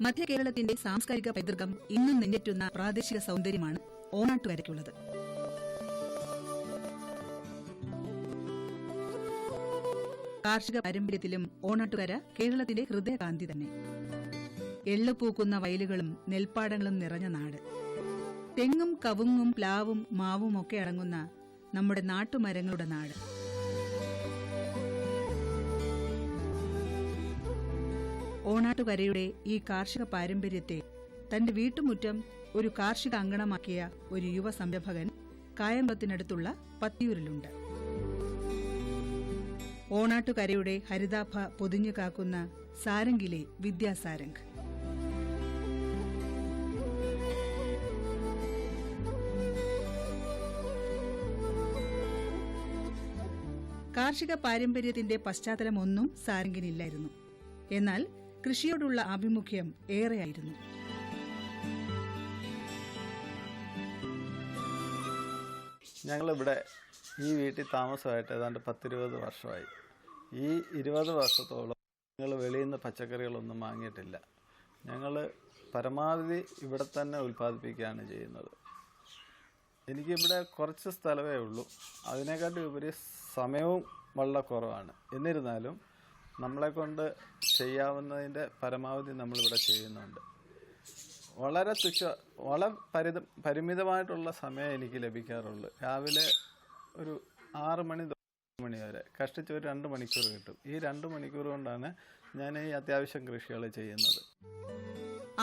മധ്യ കേരളത്തിന്റെ സാംസ്കാരിക പൈതൃകം ഇന്നും നെഞ്ഞേറ്റുന്ന പ്രാദേശിക സൗന്ദര്യമാണ് ഓണാട്ടുകരയ്ക്കുള്ളത്. കാർഷിക പാരമ്പര്യത്തിലും ഓണാട്ടുകര കേരളത്തിന്റെ ഹൃദയകാന്തി തന്നെ. എള്ളുപൂക്കുന്ന വയലുകളും നെൽപ്പാടങ്ങളും നിറഞ്ഞ നാട്. തെങ്ങും കവുങ്ങും പ്ലാവും മാവും ഒക്കെ അടങ്ങുന്ന നമ്മുടെ നാട്ടുമരങ്ങളുടെ നാട്. ഓണാട്ടുകരയുടെ ഈ കാർഷിക പാരമ്പര്യത്തെ തന്റെ വീട്ടുമുറ്റം ഒരു കാർഷിക അങ്കണമാക്കിയ ഒരു യുവ സംരംഭകൻ കായംകുളത്തിനടുത്തുള്ള പത്തിയൂരിലുണ്ട്. ഓണാട്ടുകരയുടെ ഹരിതാഭ പൊതിഞ്ഞു കാക്കുന്ന സാരംഗിലെ വിദ്യാസാരംഗ്. കാർഷിക പാരമ്പര്യത്തിന്റെ പശ്ചാത്തലമൊന്നും സാരംഗിനില്ലായിരുന്നു. എന്നാൽ കൃഷിയോടുള്ള ആഭിമുഖ്യം ഏറെയായിരുന്നു. ഞങ്ങളിവിടെ ഈ വീട്ടിൽ താമസമായിട്ട് ഏതാണ്ട് 10-20 വർഷമായി. ഈ 20 വർഷത്തോളം ഞങ്ങൾ വെളിയിൽ നിന്ന് പച്ചക്കറികളൊന്നും വാങ്ങിയിട്ടില്ല. ഞങ്ങൾ പരമാവധി ഇവിടെ തന്നെ ഉൽപ്പാദിപ്പിക്കുകയാണ് ചെയ്യുന്നത്. എനിക്കിവിടെ കുറച്ച് സ്ഥലമേ ഉള്ളൂ. അതിനെക്കാട്ടി ഉപരി സമയവും വളരെ കുറവാണ്. എന്നിരുന്നാലും നമ്മളെക്കൊണ്ട് ചെയ്യാവുന്നതിൻ്റെ പരമാവധി നമ്മളിവിടെ ചെയ്യുന്നുണ്ട്. വളരെ പരിമിതമായിട്ടുള്ള സമയം എനിക്ക് ലഭിക്കാറുള്ളൂ. രാവിലെ ഒരു 6 മണി വരെ കഷ്ടിച്ച് ഒരു 2 മണിക്കൂർ കിട്ടും. ഈ 2 മണിക്കൂർ കൊണ്ടാണ് ഞാൻ ഈ അത്യാവശ്യം കൃഷികൾ ചെയ്യുന്നത്.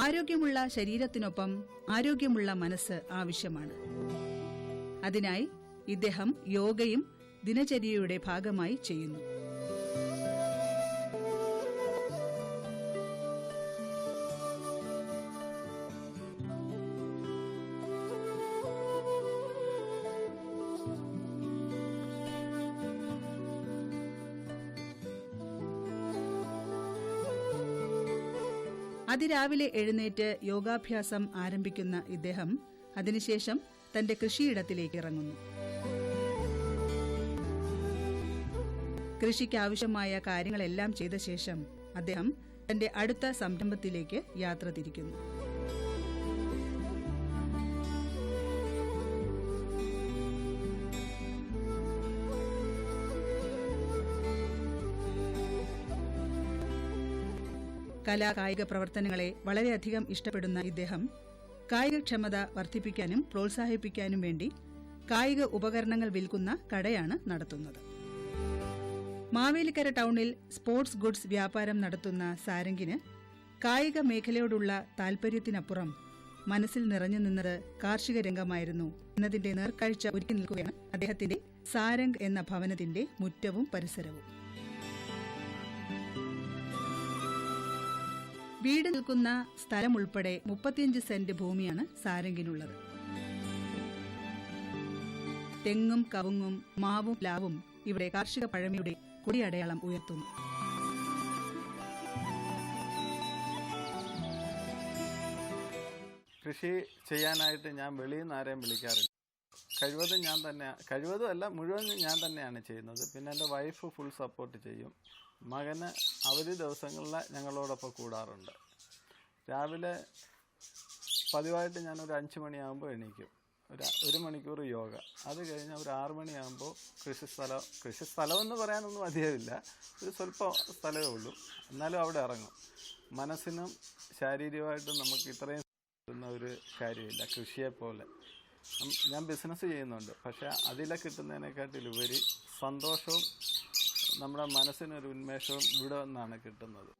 ആരോഗ്യമുള്ള ശരീരത്തിനൊപ്പം ആരോഗ്യമുള്ള മനസ്സ് ആവശ്യമാണ്. അതിനായി ഇദ്ദേഹം യോഗയും ദിനചര്യയുടെ ഭാഗമായി ചെയ്യുന്നു. അതിരാവിലെ എഴുന്നേറ്റ് യോഗാഭ്യാസം ആരംഭിക്കുന്ന ഇദ്ദേഹം അതിനുശേഷം തന്റെ കൃഷിയിടത്തിലേക്ക് ഇറങ്ങുന്നു. കൃഷിക്കാവശ്യമായ കാര്യങ്ങളെല്ലാം ചെയ്ത ശേഷം അദ്ദേഹം തന്റെ അടുത്ത സംരംഭത്തിലേക്ക് യാത്ര തിരിക്കുന്നു. കലാകായിക പ്രവർത്തനങ്ങളെ വളരെയധികം ഇഷ്ടപ്പെടുന്ന ഇദ്ദേഹം കായികക്ഷമത വർദ്ധിപ്പിക്കാനും പ്രോത്സാഹിപ്പിക്കാനും വേണ്ടി കായിക ഉപകരണങ്ങൾ വിൽക്കുന്ന കടയാണ് നടത്തുന്നത്. മാവേലിക്കര ടൗണിൽ സ്പോർട്സ് ഗുഡ്സ് വ്യാപാരം നടത്തുന്ന സാരംഗിന് കായിക മേഖലയോടുള്ള താൽപര്യത്തിനപ്പുറം മനസ്സിൽ നിറഞ്ഞു നിന്നത് കാർഷിക രംഗമായിരുന്നു എന്നതിന്റെ നേർക്കാഴ്ച ഒരുക്കി നിൽക്കുകയാണ് അദ്ദേഹത്തിന്റെ സാരംഗ് എന്ന ഭവനത്തിന്റെ മുറ്റവും പരിസരവും. വീട് നിൽക്കുന്ന സ്ഥലം ഉൾപ്പെടെ 35 സെന്റ് ഭൂമിയാണ് സാരംഗിനുള്ളത്. തെങ്ങും കവുങ്ങും മാവും പ്ലാവും ഇവിടെ കാർഷിക പഴമയുടെ കൊടിയടയാളം ഉയർത്തുന്നു. കൃഷി ചെയ്യാനായിട്ട് ഞാൻ വെളിയിൽ നിന്ന് ആരെയും വിളിക്കാറില്ല. കഴിവതുമല്ല മുഴുവൻ ഞാൻ തന്നെയാണ് ചെയ്യുന്നത്. പിന്നെ എൻ്റെ വൈഫ് ഫുൾ സപ്പോർട്ട് ചെയ്യും. മകന് അവധി ദിവസങ്ങളിൽ ഞങ്ങളോടൊപ്പം കൂടാറുണ്ട്. രാവിലെ പതിവായിട്ട് ഞാനൊരു 5 മണിയാകുമ്പോൾ എണീക്കും. ഒരു മണിക്കൂർ യോഗ. അത് കഴിഞ്ഞ് ഒരു 6 മണിയാകുമ്പോൾ കൃഷിസ്ഥലമെന്ന് പറയാനൊന്നും അധികമില്ല. ഒരു സ്വല്പം സ്ഥലമേ ഉള്ളൂ. എന്നാലും അവിടെ ഇറങ്ങും. മനസ്സിനും ശാരീരികമായിട്ടും നമുക്ക് ഇത്രയും കിട്ടുന്ന ഒരു കാര്യമില്ല കൃഷിയെപ്പോലെ. ഞാൻ ബിസിനസ് ചെയ്യുന്നുണ്ട്. പക്ഷേ അതിലെ കിട്ടുന്നതിനെക്കാട്ടിലുപരി സന്തോഷവും നമ്മുടെ മനസ്സിനൊരു ഉന്മേഷവും ഇവിടെ നിന്നാണ് കിട്ടുന്നത്.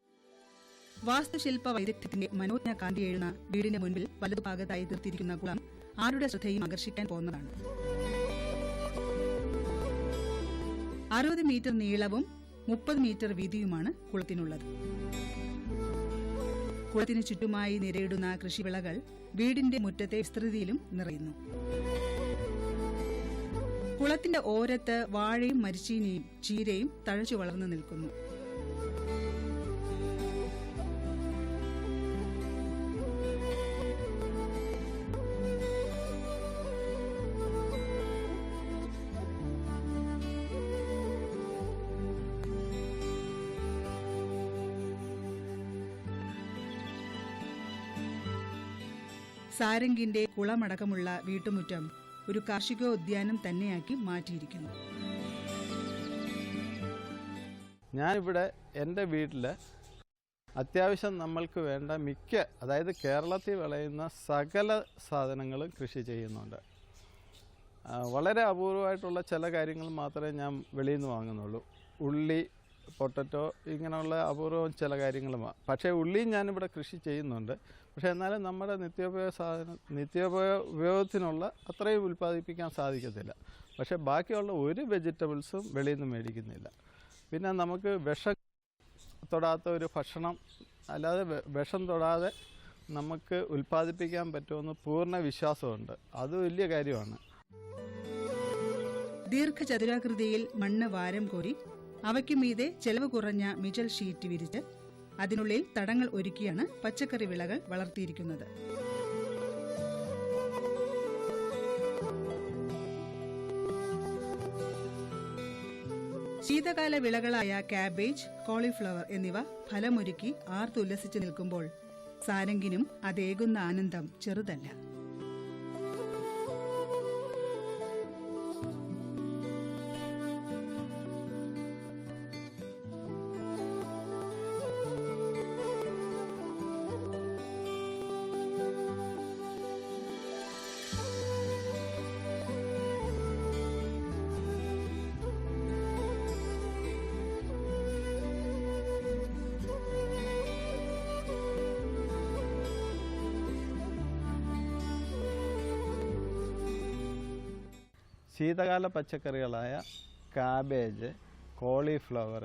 വാസ്തുശില്പ വൈദഗ്ധ്യത്തിന്റെ മനോജ്ഞ കാന്തി എഴുന്ന വീടിന് മുൻപിൽ വലതുഭാഗത്തായി തീർത്തിരിക്കുന്ന കുളം ആരുടെ ശ്രദ്ധയും ആകർഷിക്കാൻ പോകുന്നതാണ്. 60 മീറ്റർ നീളവും 30 മീറ്റർ വീതിയുമാണ് കുളത്തിനുള്ളത്. കുളത്തിനു ചുറ്റുമായി നിരയിടുന്ന കൃഷിവിളകൾ വീടിന്റെ മുറ്റത്തെ വിസ്തൃതിയിലും നിറയുന്നു. കുളത്തിന്റെ ഓരത്ത് വാഴയും മരിച്ചീനിയും ചീരയും തഴച്ചു വളർന്നു നിൽക്കുന്നു. സാരംഗിന്റെ കുളമടക്കമുള്ള വീട്ടുമുറ്റം ഒരു കാർഷികോദ്യാനം തന്നെയാക്കി മാറ്റിയിരിക്കുന്നു. ഞാനിവിടെ എൻ്റെ വീട്ടിൽ അത്യാവശ്യം നമ്മൾക്ക് വേണ്ട അതായത് കേരളത്തിൽ വിളയുന്ന സകല സാധനങ്ങളും കൃഷി ചെയ്യുന്നുണ്ട്. വളരെ അപൂർവമായിട്ടുള്ള ചില കാര്യങ്ങൾ മാത്രമേ ഞാൻ വെളിയിൽ നിന്ന് വാങ്ങുന്നുള്ളൂ. ഉള്ളി, പൊട്ടറ്റോ, ഇങ്ങനെയുള്ള അപൂർവം ചില കാര്യങ്ങളും. പക്ഷേ ഉള്ളിയും ഞാനിവിടെ കൃഷി ചെയ്യുന്നുണ്ട്. പക്ഷേ എന്നാലും നമ്മുടെ നിത്യോപയോഗത്തിനുള്ള അത്രയും ഉൽപ്പാദിപ്പിക്കാൻ സാധിക്കത്തില്ല. പക്ഷേ ബാക്കിയുള്ള ഒരു വെജിറ്റബിൾസും വെളിയിൽ നിന്ന് മേടിക്കുന്നില്ല. പിന്നെ നമുക്ക് വിഷം തൊടാത്ത ഒരു ഭക്ഷണം, അല്ലാതെ വിഷം തൊടാതെ നമുക്ക് ഉൽപ്പാദിപ്പിക്കാൻ പറ്റുമെന്ന് പൂർണ്ണ വിശ്വാസമുണ്ട്. അത് വലിയ കാര്യമാണ്. ദീർഘചതുരാകൃതിയിൽ മണ്ണ് വാരം കോരി അവയ്ക്ക് മീതെ ചെലവ് കുറഞ്ഞ മിജൽ ഷീറ്റ് വിരിച്ച് അതിനുള്ളിൽ തടങ്ങൾ ഒരുക്കിയാണ് പച്ചക്കറി വിളകൾ വളർത്തിയിരിക്കുന്നത്. ശീതകാല വിളകളായ കാബേജ്, കോളിഫ്ലവർ എന്നിവ ഫലമൊരുക്കി ആർത്തുല്ലസിച്ചു നിൽക്കുമ്പോൾ സാരംഗിനും അതേകുന്ന ആനന്ദം ചെറുതല്ല. ശീതകാല പച്ചക്കറികളായ കാബേജ്, കോളിഫ്ലവർ,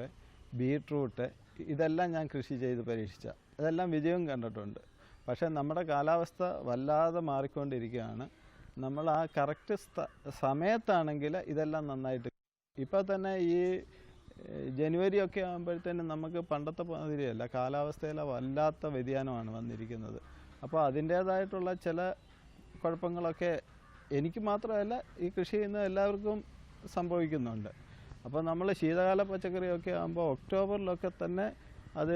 ബീട്രൂട്ട് ഇതെല്ലാം ഞാൻ കൃഷി ചെയ്ത് പരീക്ഷിച്ച ഇതെല്ലാം വിജയം കണ്ടിട്ടുണ്ട്. പക്ഷേ നമ്മുടെ കാലാവസ്ഥ വല്ലാതെ മാറിക്കൊണ്ടിരിക്കുകയാണ്. നമ്മൾ ആ കറക്റ്റ് സമയത്താണെങ്കിൽ ഇതെല്ലാം നന്നായിട്ട്. ഇപ്പോൾ തന്നെ ഈ ജനുവരി ഒക്കെ ആകുമ്പോഴത്തേനും നമുക്ക് പണ്ടത്തെ മാതിരിയല്ല, കാലാവസ്ഥയിലെ വല്ലാത്ത വ്യതിയാനമാണ് വന്നിരിക്കുന്നത്. അപ്പോൾ അതിൻ്റേതായിട്ടുള്ള ചില കുഴപ്പങ്ങളൊക്കെ എനിക്ക് മാത്രമല്ല ഈ കൃഷി ചെയ്യുന്ന എല്ലാവർക്കും സംഭവിക്കുന്നുണ്ട്. അപ്പോൾ നമ്മൾ ശീതകാല പച്ചക്കറിയൊക്കെ ആകുമ്പോൾ ഒക്ടോബറിലൊക്കെ തന്നെ അത്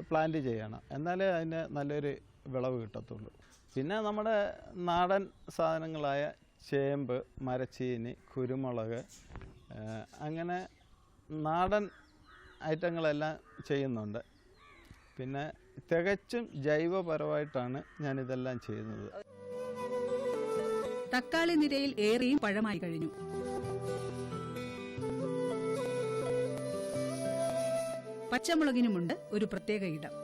പ്ലാന്റ് ചെയ്യണം, എന്നാലേ അതിന് നല്ലൊരു വിളവ് കിട്ടത്തുള്ളൂ. പിന്നെ നമ്മുടെ നാടൻ സാധനങ്ങളായ ചേമ്പ്, മരച്ചീനി, കുരുമുളക്, അങ്ങനെ നാടൻ ഐറ്റങ്ങളെല്ലാം ചെയ്യുന്നുണ്ട്. പിന്നെ തികച്ചും ജൈവപരമായിട്ടാണ് ഞാനിതെല്ലാം ചെയ്യുന്നത്. തക്കാളി നിരയിൽ ഏറെയും പഴമായി കഴിഞ്ഞു. പച്ചമുളകിനുമുണ്ട് ഒരു പ്രത്യേക ഇടം.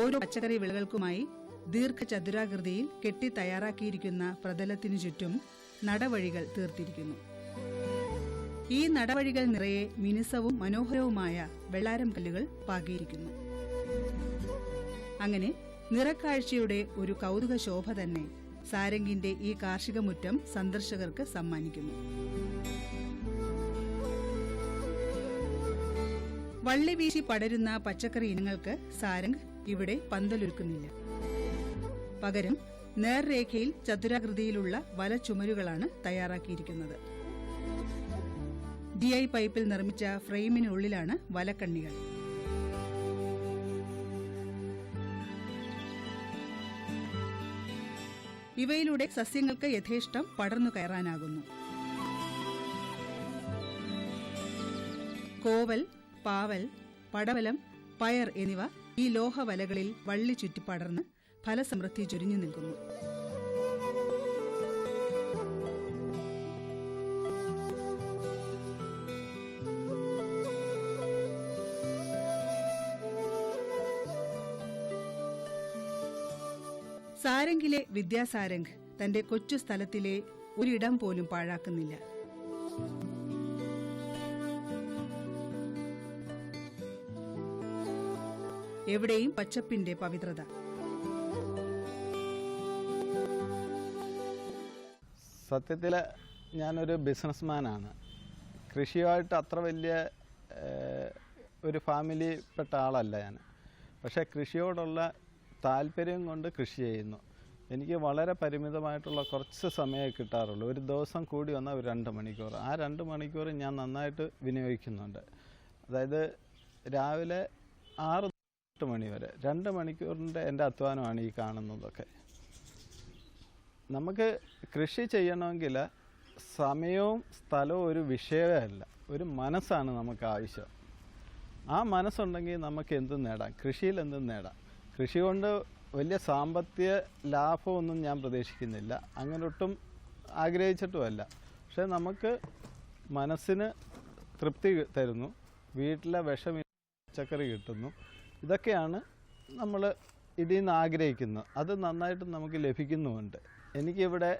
ഓരോ പച്ചക്കറി വിളകൾക്കുമായി ദീർഘചതുരാകൃതിയിൽ കെട്ടി തയ്യാറാക്കിയിരിക്കുന്ന പ്രതലത്തിനു ചുറ്റും നടവഴികൾ തീർത്തിരിക്കുന്നു. ഈ നടവഴികൾ നിറയെ മിനുസവും മനോഹരവുമായ വെള്ളാരം കല്ലുകൾ പാകിയിരിക്കുന്നു. അങ്ങനെ നിറക്കാഴ്ചയുടെ ഒരു കൗതുക ശോഭ തന്നെ സാരംഗിന്റെ ഈ കാർഷിക മുറ്റം സന്ദർശകർക്ക് സമ്മാനിക്കുന്നു. വള്ളി വീശി പടരുന്ന പച്ചക്കറി ഇനങ്ങൾക്ക് സാരംഗ് ഇവിടെ പന്തലൊരുക്കുന്നില്ല. പകരം നേർരേഖയിൽ ചതുരാകൃതിയിലുള്ള വലച്ചുമരുകളാണ് തയ്യാറാക്കിയിരിക്കുന്നത്. DI പൈപ്പിൽ നിർമ്മിച്ച ഫ്രെയിമിനുള്ളിലാണ് വലക്കണ്ണികൾ. ഇവയിലൂടെ സസ്യങ്ങൾക്ക് യഥേഷ്ടം പടർന്നു കയറാനാകുന്നു. കോവൽ, പാവൽ, പടവലം, പയർ എന്നിവ ഈ ലോഹവലകളിൽ വള്ളി ചുറ്റി പടർന്ന് ഫലസമൃദ്ധി ചൊരിഞ്ഞു നിൽക്കുന്നു. സാരംഗിലെ വിദ്യാസാരംഗ് തന്റെ കൊച്ചു സ്ഥലത്തിലെ ഒരിടം പോലും പാഴാക്കുന്നില്ല. എവിടെയും പച്ചപ്പിന്റെ പവിത്രത. സത്യത്തിൽ ഞാനൊരു ബിസിനസ്മാനാണ്. കൃഷിയുമായിട്ട് അത്ര വലിയ ഒരു ഫാമിലിപ്പെട്ട ആളല്ല ഞാൻ. പക്ഷേ കൃഷിയോടുള്ള താല്പര്യം കൊണ്ട് കൃഷി ചെയ്യുന്നു. എനിക്ക് വളരെ പരിമിതമായിട്ടുള്ള കുറച്ച് സമയമേ കിട്ടാറുള്ളൂ. ഒരു ദിവസം കൂടി വന്നാൽ ഒരു 2 മണിക്കൂർ. ആ 2 മണിക്കൂർ ഞാൻ നന്നായിട്ട് വിനിയോഗിക്കുന്നുണ്ട്. അതായത് രാവിലെ 6-8 മണി വരെ 2 മണിക്കൂറിൻ്റെ എൻ്റെ അധ്വാനമാണ് ഈ കാണുന്നതൊക്കെ. നമുക്ക് കൃഷി ചെയ്യണമെങ്കിൽ സമയവും സ്ഥലവും ഒരു വിഷയമേ അല്ല, ഒരു മനസ്സാണ് നമുക്ക് ആവശ്യം. ആ മനസ്സുണ്ടെങ്കിൽ നമുക്ക് എന്തും നേടാം, കൃഷിയിൽ എന്തും നേടാം. കൃഷി കൊണ്ട് വലിയ സാമ്പത്തിക ലാഭമൊന്നും ഞാൻ പ്രതീക്ഷിക്കുന്നില്ല, അങ്ങനെ ഒട്ടും ആഗ്രഹിച്ചിട്ടുമല്ല. പക്ഷേ നമുക്ക് മനസ്സിന് തൃപ്തി തരുന്നു, വീട്ടിലെ പച്ചക്കറി കിട്ടുന്നു. ഇതൊക്കെയാണ് നമ്മൾ ഇതിൽ നിന്ന് ആഗ്രഹിക്കുന്നത്. അത് നന്നായിട്ട് നമുക്ക് ലഭിക്കുന്നുമുണ്ട്. എനിക്കിവിടെ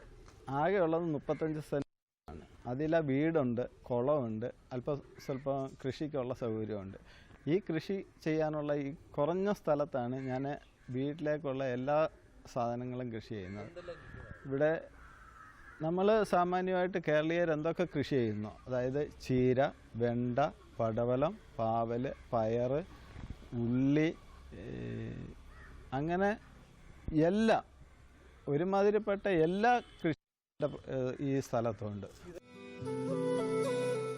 ആകെ ഉള്ളത് 35 സെൻറ്റാണ്. അതിലെ വീടുണ്ട്, കുളമുണ്ട്, സ്വല്പം കൃഷിക്കുള്ള സൗകര്യമുണ്ട്. ഈ കൃഷി ചെയ്യാനുള്ള ഈ കുറഞ്ഞ സ്ഥലത്താണ് ഞാൻ വീട്ടിലേക്കുള്ള എല്ലാ സാധനങ്ങളും കൃഷി ചെയ്യുന്നത്. ഇവിടെ നമ്മൾ സാമാന്യമായിട്ട് കേരളീയർ എന്തൊക്കെ കൃഷി ചെയ്യുന്നു, അതായത് ചീര, വെണ്ട, പടവലം, പാവൽ, പയർ, ഉള്ളി, അങ്ങനെ എല്ലാം ഒരുമാതിരിപ്പെട്ട എല്ലാ കൃഷി ഈ സ്ഥലത്തുണ്ട്.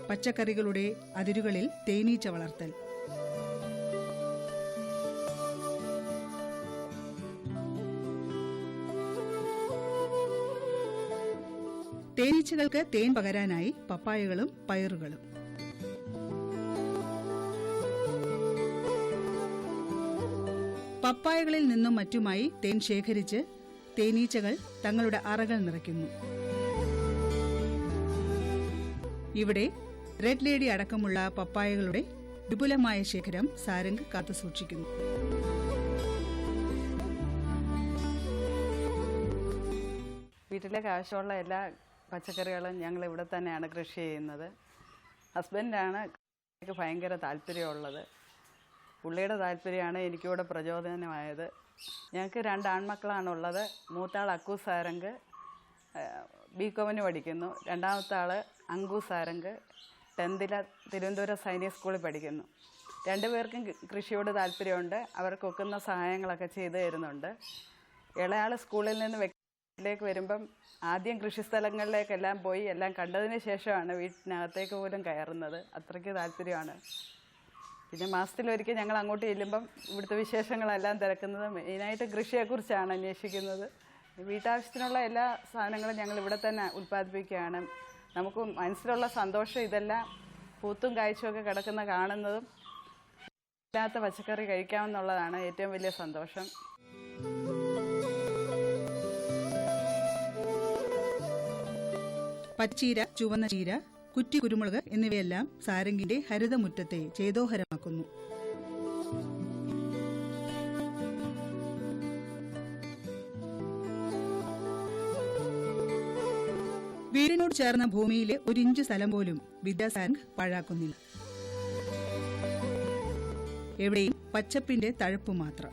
പച്ചക്കറികളുടെ അതിരുകളിൽ തേനീച്ച വളർത്തൽ. തേനീച്ചകൾക്ക് തേൻ പകരാനായി പപ്പായകളും പയറുകളും. പപ്പായകളിൽ നിന്നും മറ്റുമായി തേൻ ശേഖരിച്ച് തേനീച്ചകൾ തങ്ങളുടെ അറകൾ നിറയ്ക്കുന്നു. ഇവിടെ റെഡ് ലേഡി അടക്കമുള്ള പപ്പായകളുടെ വിപുലമായ ശേഖരം സാരംഗ് കാത്തുസൂക്ഷിക്കുന്നു. വീട്ടിലേക്ക് ആവശ്യമുള്ള എല്ലാ പച്ചക്കറികളും ഞങ്ങൾ ഇവിടെ തന്നെയാണ് കൃഷി ചെയ്യുന്നത്. ഹസ്ബൻഡാണ് ഭയങ്കര താല്പര്യമുള്ളത്. പുള്ളിയുടെ താല്പര്യമാണ് എനിക്കിവിടെ പ്രചോദനമായത്. ഞങ്ങൾക്ക് 2 ആൺമക്കളാണുള്ളത്. മൂത്താൾ അക്കു സാരംഗ് ബികോമിന് പഠിക്കുന്നു. രണ്ടാമത്തെ ആൾ അങ്കു സാരംഗ് 10th തിരുവനന്തപുരം സൈനിക് സ്കൂളിൽ പഠിക്കുന്നു. 2 പേർക്കും കൃഷിയോട് താല്പര്യമുണ്ട്. അവർക്ക് ഒക്കുന്ന സഹായങ്ങളൊക്കെ ചെയ്തു തരുന്നുണ്ട്. ഇളയാൾ സ്കൂളിൽ നിന്ന് വീട്ടിലേക്ക് വരുമ്പം ആദ്യം കൃഷിസ്ഥലങ്ങളിലേക്കെല്ലാം പോയി എല്ലാം കണ്ടതിന് ശേഷമാണ് വീട്ടിനകത്തേക്ക് പോലും കയറുന്നത്. അത്രയ്ക്ക് താല്പര്യമാണ്. പിന്നെ മാസത്തിലൊരിക്കൽ ഞങ്ങൾ അങ്ങോട്ട് ചെല്ലുമ്പം ഇവിടുത്തെ വിശേഷങ്ങളെല്ലാം തിരക്കുന്നത് മെയിനായിട്ട് കൃഷിയെക്കുറിച്ചാണ് അന്വേഷിക്കുന്നത്. വീട്ടാവശ്യത്തിനുള്ള എല്ലാ സാധനങ്ങളും ഞങ്ങൾ ഇവിടെ തന്നെ ഉൽപ്പാദിപ്പിക്കുകയാണ്. നമുക്ക് മനസ്സിലുള്ള സന്തോഷം ഇതെല്ലാം പൂത്തും കായ്ച്ചുമൊക്കെ കിടക്കുന്ന കാണുന്നതും ഇല്ലാത്ത പച്ചക്കറി കഴിക്കാമെന്നുള്ളതാണ് ഏറ്റവും വലിയ സന്തോഷം. പച്ചീര, ചുവന്ന ചീര, കുറ്റി കുരുമുളക് എന്നിവയെല്ലാം സാരംഗിന്റെ ഹരിതമുറ്റത്തെ ചേതോഹരമാക്കുന്നു. വീടിനോട് ചേർന്ന ഭൂമിയിലെ 1 ഇഞ്ച് സ്ഥലം പോലും വിദ്യാസാരംഗ് പാഴാക്കുന്നില്ല. എവിടെയും പച്ചപ്പിന്റെ തഴപ്പ് മാത്രം.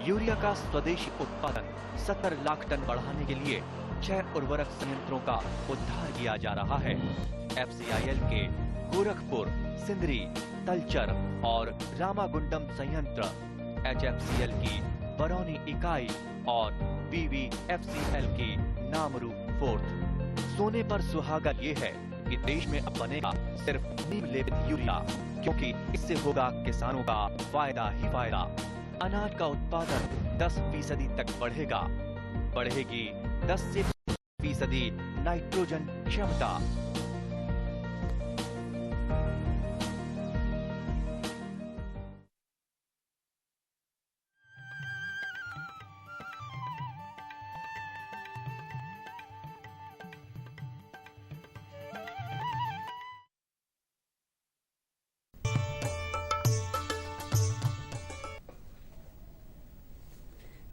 यूरिया का स्वदेशी उत्पादन 70 लाख टन बढ़ाने के लिए 6 उर्वरक संयंत्रों का उद्धार किया जा रहा है। FCIL के गोरखपुर, सिंदरी, तलचर और रामागुंडम संयंत्र, HFCL की बरौनी इकाई और BVFCL की नामरू फोर्थ। सोने पर सुहागा ये है कि देश में अब बनेगा सिर्फ नीम लेपित यूरिया, क्योंकि इससे होगा किसानों का फायदा ही फायदा। अनाज का उत्पादन 10% तक बढ़ेगा। बढ़ेगी 10 से 20% नाइट्रोजन क्षमता।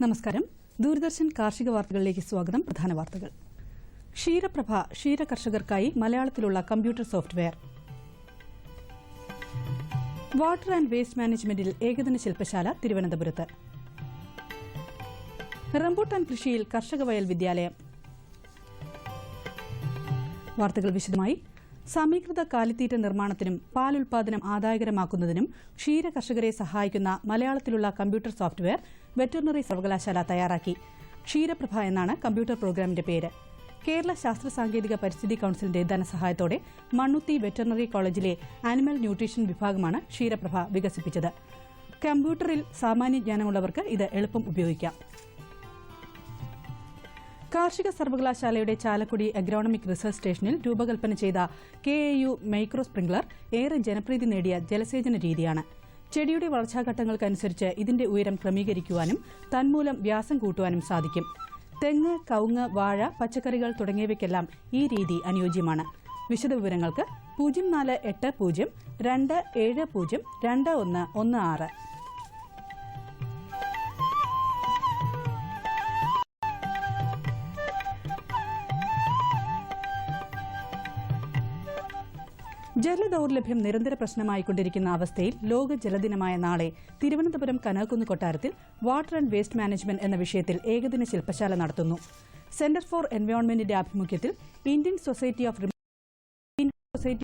നമസ്കാരം. ദൂരദർശൻ കാർഷിക വാർത്തകളിലേക്ക് സ്വാഗതം. പ്രധാന വാർത്തകൾ. ക്ഷീരപ്രഭ ക്ഷീര കർഷകർക്കായി മലയാളത്തിലുള്ള computer software. Water and waste മാനേജ്മെന്റിൽ ഏകദിന ശില്പശാല തിരുവനന്തപുരത്ത്. റംബൂട്ടാൻ കൃഷിയിൽ കർഷക വയൽ വിദ്യാലയം. വാർത്തകൾ വിശദമായി. സമീകൃത കാലിത്തീറ്റ നിർമ്മാണത്തിനും പാൽ ഉൽപാദനം ആദായകരമാക്കുന്നതിനും ക്ഷീര കർഷകരെ സഹായിക്കുന്ന മലയാളത്തിലുള്ള കമ്പ്യൂട്ടർ സോഫ്റ്റ്വെയർ വെറ്ററിനറി സർവകലാശാല തയ്യാറാക്കി. ക്ഷീരപ്രഭ എന്നാണ് കമ്പ്യൂട്ടർ പ്രോഗ്രാമിന്റെ പേര്. കേരള ശാസ്ത്ര സാങ്കേതിക പരിസ്ഥിതി കൌൺസിലിന്റെ ധനസഹായത്തോടെ മണ്ണുത്തി വെറ്ററിനറി കോളേജിലെ ആനിമൽ ന്യൂട്രീഷൻ വിഭാഗമാണ് ക്ഷീരപ്രഭ വികസിപ്പിച്ചത്. കമ്പ്യൂട്ടറിൽ സാമാന്യ ജ്ഞാനമുള്ളവർക്ക് ഇത് എളുപ്പം ഉപയോഗിക്കാം. കാർഷിക സർവകലാശാലയുടെ ചാലക്കുടി അഗ്രോണമിക് റിസർച്ച് സ്റ്റേഷനിൽ രൂപകൽപ്പന ചെയ്ത KAU മൈക്രോ സ്പ്രിംഗ്ലർ ഏറെ ജനപ്രീതി നേടിയ ജലസേചന രീതിയാണ്. ചെടിയുടെ വളർച്ചാഘട്ടങ്ങൾക്കനുസരിച്ച് ഇതിന്റെ ഉയരം ക്രമീകരിക്കുവാനും തന്മൂലം വ്യാസം കൂട്ടുവാനും സാധിക്കും. തെങ്ങ്, കവുങ്ങ്, വാഴ, പച്ചക്കറികൾ തുടങ്ങിയവയ്ക്കെല്ലാം ഈ രീതി അനുയോജ്യമാണ്. വിശദവിവരങ്ങൾക്ക് 0480 270 2116. ജലദൌർലഭ്യം നിരന്തര പ്രശ്നമായിക്കൊണ്ടിരിക്കുന്ന അവസ്ഥയിൽ ലോക ജലദിനമായ നാളെ തിരുവനന്തപുരം കനകക്കുന്ന് കൊട്ടാരത്തിൽ വാട്ടർ ആൻഡ് വേസ്റ്റ് മാനേജ്മെന്റ് എന്ന വിഷയത്തിൽ ഏകദിന ശില്പശാല നടത്തുന്നു. സെന്റർ ഫോർ എൻവയോൺമെന്റിന്റെ ആഭിമുഖ്യത്തിൽ Indian society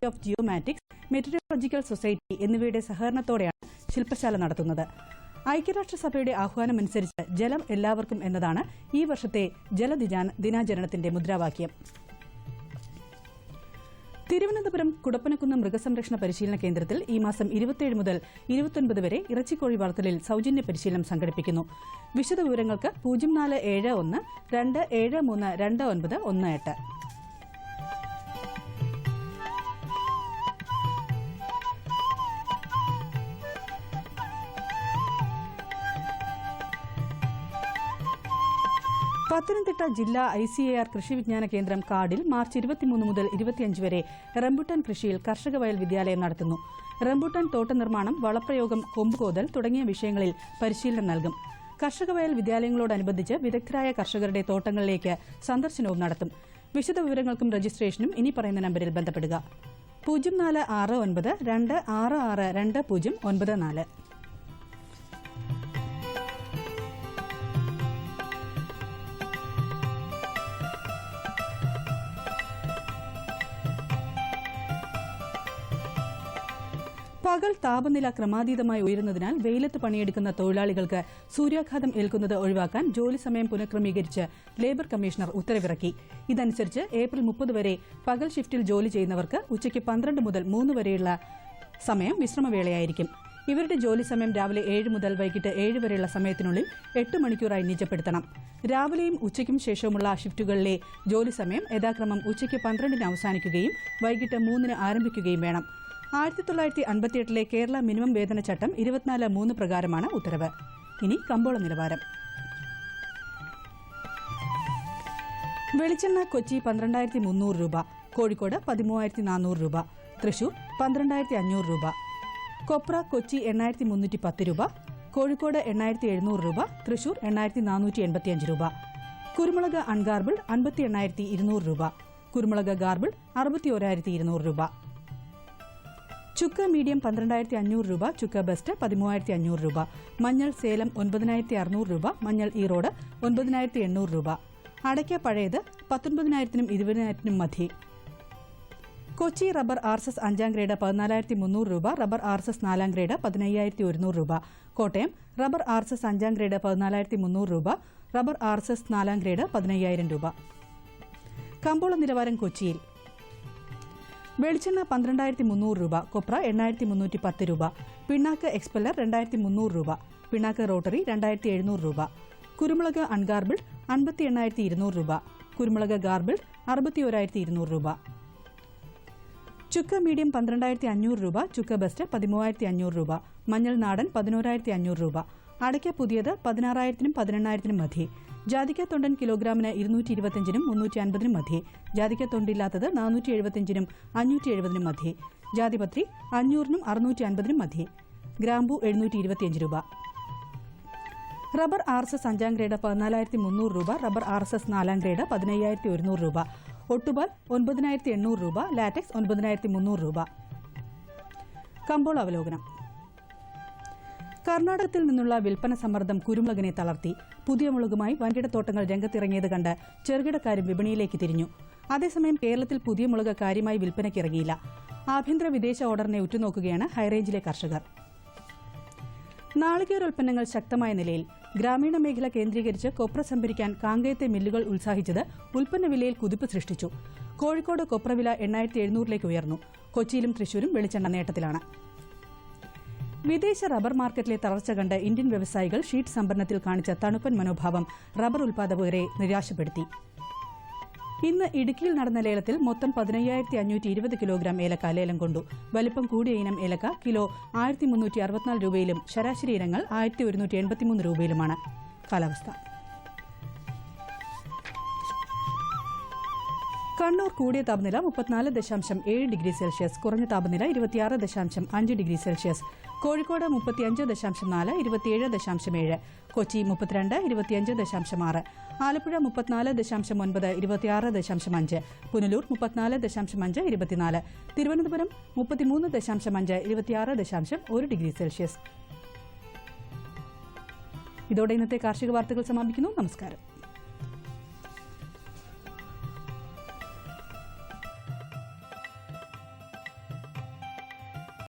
of geomatics, meteorological society എന്നിവയുടെ സഹകരണത്തോടെയാണ് ശില്പശാല നടത്തുന്നത്. ഐക്യരാഷ്ട്രസഭയുടെ ആഹ്വാനമനുസരിച്ച് ജലം എല്ലാവർക്കും എന്നതാണ് ഈ വർഷത്തെ ജലദിനാചരണത്തിന്റെ മുദ്രാവാക്യം. തിരുവനന്തപുരം കുടപ്പനക്കുന്ന് മൃഗസംരക്ഷണ പരിശീലന കേന്ദ്രത്തിൽ ഈ മാസം 27 മുതൽ 29 വരെ ഇറച്ചിക്കോഴി വളർത്തലിൽ സൌജന്യ പരിശീലനം സംഘടിപ്പിക്കുന്നു. വിശദവിവരങ്ങൾക്ക് 0471 273 2918. പത്തനംതിട്ട ജില്ലാ ICAR കൃഷി വിജ്ഞാന കേന്ദ്രം കാടിൽ മാർച്ച് 23 മുതൽ 25 വരെ റംബൂട്ടാൻ കൃഷിയിൽ കർഷക വയൽ വിദ്യാലയം നടത്തുന്നു. റംബൂട്ടാൻ തോട്ട നിർമ്മാണം, വളപ്രയോഗം, കൊമ്പുകോതൽ തുടങ്ങിയ വിഷയങ്ങളിൽ പരിശീലനം നൽകും. കർഷക വയൽ വിദ്യാലയങ്ങളോടനുബന്ധിച്ച് വിദഗ്ധരായ കർഷകരുടെ തോട്ടങ്ങളിലേക്ക് സന്ദർശനവും നടത്തും. വിശദവിവരങ്ങൾക്കും രജിസ്ട്രേഷനും ഇനി പറയുന്ന നമ്പറിൽ ബന്ധപ്പെടുക. 0469 266 2094. പകൽ താപനില ക്രമാതീതമായി ഉയരുന്നതിനാൽ വെയിലത്ത് പണിയെടുക്കുന്ന തൊഴിലാളികൾക്ക് സൂര്യാഘാതം ഏൽക്കുന്നത് ഒഴിവാക്കാൻ ജോലി സമയം പുനഃക്രമീകരിച്ച് ലേബർ കമ്മീഷണർ ഉത്തരവിറക്കി. ഇതനുസരിച്ച് ഏപ്രിൽ 30 വരെ പകൽ ഷിഫ്റ്റിൽ ജോലി ചെയ്യുന്നവർക്ക് ഉച്ചയ്ക്ക് 12 മുതൽ 3 വരെയുള്ള സമയം വിശ്രമവേളയായിരിക്കും. ഇവരുടെ ജോലി സമയം രാവിലെ 7 മുതൽ വൈകിട്ട് 7 വരെയുള്ള സമയത്തിനുള്ളിൽ 8 മണിക്കൂറായി നിജപ്പെടുത്തണം. രാവിലെയും ഉച്ചയ്ക്കും ശേഷമുള്ള ഷിഫ്റ്റുകളിലെ ജോലി സമയം യഥാക്രമം ഉച്ചയ്ക്ക് 12-ന് അവസാനിക്കുകയും വൈകിട്ട് 3-ന് ആരംഭിക്കുകയും വേണം. 1958 കേരള മിനിമം വേതന ചട്ടം 24(3) പ്രകാരമാണ് ഉത്തരവ്. ഇനി കമ്പോള നിലവാരം. വെളിച്ചെണ്ണ കൊച്ചി 12,300 രൂപ, കോഴിക്കോട് 13,400 രൂപ, തൃശൂർ 12,500 രൂപ. കൊപ്ര കൊച്ചി 8,310 രൂപ, കോഴിക്കോട് 8,700 രൂപ, തൃശൂർ 8,485 രൂപ. കുരുമുളക് അൺഗാർബിൾഡ് 58,200 രൂപ, കുരുമുളക് ഗാർബിൾഡ് 61,200 രൂപ. ചുക്ക് മീഡിയം 12,500 രൂപ, ചുക്ക് ബെസ്റ്റ് 13,500 രൂപ. മഞ്ഞൾ സേലം 9,600 രൂപ, മഞ്ഞൾ ഈറോഡ് 9,800 രൂപ. അടയ്ക്ക പഴയത് 19,000-നും 20,000-നും മധ്യേ. കൊച്ചി റബ്ബർ RSS 5-ാം ഗ്രേഡ് 14,300 രൂപ, റബ്ബർ RSS 4-ാം ഗ്രേഡ് 15,100 രൂപ. കോട്ടയം റബ്ബർ RSS 5-ാം ഗ്രേഡ് 14,300 രൂപ, റബ്ബർ RSS 4-ാം ഗ്രേഡ് 15,000 രൂപ. കമ്പോള നിലവാരം കൊച്ചിയിൽ. വെളിച്ചെണ്ണ 12,300 രൂപ, കൊപ്ര 8,310 രൂപ, പിണ്ണാക്ക് എക്സ്പെല്ലർ 2,300 രൂപ, പിണ്ണാക്ക് റോട്ടറി 2,700 രൂപ. കുരുമുളക് അൺഗാർബിൾഡ് 58,200 രൂപ, കുരുമുളക് ഗാർബിൾഡ് 61,200 രൂപ. ചുക്ക് മീഡിയം 12,500 രൂപ, ചുക്ക് ബെസ്റ്റ് 13,500 രൂപ, മഞ്ഞൾ നാടൻ 11,500 രൂപ. അടയ്ക്ക പുതിയത് 16,000-നും 18,000-നും മധ്യേ. ജാതിക്ക തൊണ്ടൻ കിലോഗ്രാമിന് 225-നും 350-നും മധ്യേ. ജാതിക്ക തൊണ്ടില്ലാത്തത് 475-നും 570-നും മധ്യേ. ജാതിപത്രി 500-നും 650-നും മധ്യേ. ഗ്രാമ്പു 725 രൂപ. റബ്ബർ RSS 5ാം ഗ്രേഡ് 14,300 രൂപ, റബ്ബർ RSS 4ാം ഗ്രേഡ് 15,100 രൂപ, ഒട്ടുപാൽ 9,800 രൂപ, ലാറ്റക്സ് 9,300 രൂപ. കമ്പോള അവലോകനം. കർണാടകത്തിൽ നിന്നുള്ള വിൽപ്പന സമ്മർദ്ദം കുരുമുളകിനെ തളർത്തി. പുതിയ മുളകുമായി വൻകിടത്തോട്ടങ്ങൾ രംഗത്തിറങ്ങിയത് കണ്ട് ചെറുകിടക്കാരും വിപണിയിലേക്ക് തിരിഞ്ഞു. അതേസമയം കേരളത്തിൽ പുതിയ മുളക് കാര്യമായി വിൽപ്പനയ്ക്കിറങ്ങിയില്ല. ആഭ്യന്തര വിദേശ ഓർഡറിനെ ഉറ്റുനോക്കുകയാണ് ഹൈറേഞ്ചിലെ കർഷകർ. നാളികേരോൽപ്പന്നങ്ങൾ ശക്തമായ നിലയിൽ. ഗ്രാമീണ മേഖല കേന്ദ്രീകരിച്ച് കൊപ്ര സംഭരിക്കാൻ കാങ്കയത്തെ മില്ലുകൾ ഉത്സാഹിച്ചത് ഉൽപ്പന്ന വിലയിൽ കുതിപ്പ് സൃഷ്ടിച്ചു. കോഴിക്കോട് കൊപ്ര വില 8,700ലേക്ക് ഉയർന്നു. കൊച്ചിയിലും തൃശൂരും വെളിച്ചെണ്ണ നേട്ടത്തിലാണ്. വിദേശ റബ്ബർ മാർക്കറ്റിലെ തളർച്ച കണ്ട് ഇന്ത്യൻ വ്യവസായികൾ ഷീറ്റ് സംഭരണത്തിൽ കാണിച്ച തണുപ്പൻ മനോഭാവം റബ്ബർ ഉൽപ്പാദകരെ നിരാശപ്പെടുത്തി. ഇന്ന് ഇടുക്കിയിൽ നടന്ന ലേലത്തിൽ മൊത്തം 15,520 കിലോഗ്രാം ഏലക്ക ലേലം കൊണ്ടു. വലിപ്പം കൂടിയ ഇനം ഏലക്ക കിലോ 1,364 രൂപയിലും ശരാശരി ഇനങ്ങൾ 1,183 രൂപയിലുമാണ്. കാലാവസ്ഥ. കണ്ണൂർ കൂടിയ താപനില 34.7 ഡിഗ്രി സെൽഷ്യസ്, കുറഞ്ഞ താപനില 26.5 degree Celsius. Kozhikode 35.4, 27.7. Kochi 32, 25.6. Alappuzha 34.9, 26.5. Punalur 34.5, 24. Thiruvananthapuram 33.5, 26.1 degree Celsius. ഇതോടെ ഇന്നത്തെ കാർഷിക വാർത്തകൾ സമാപിക്കുന്നു. നമസ്കാരം.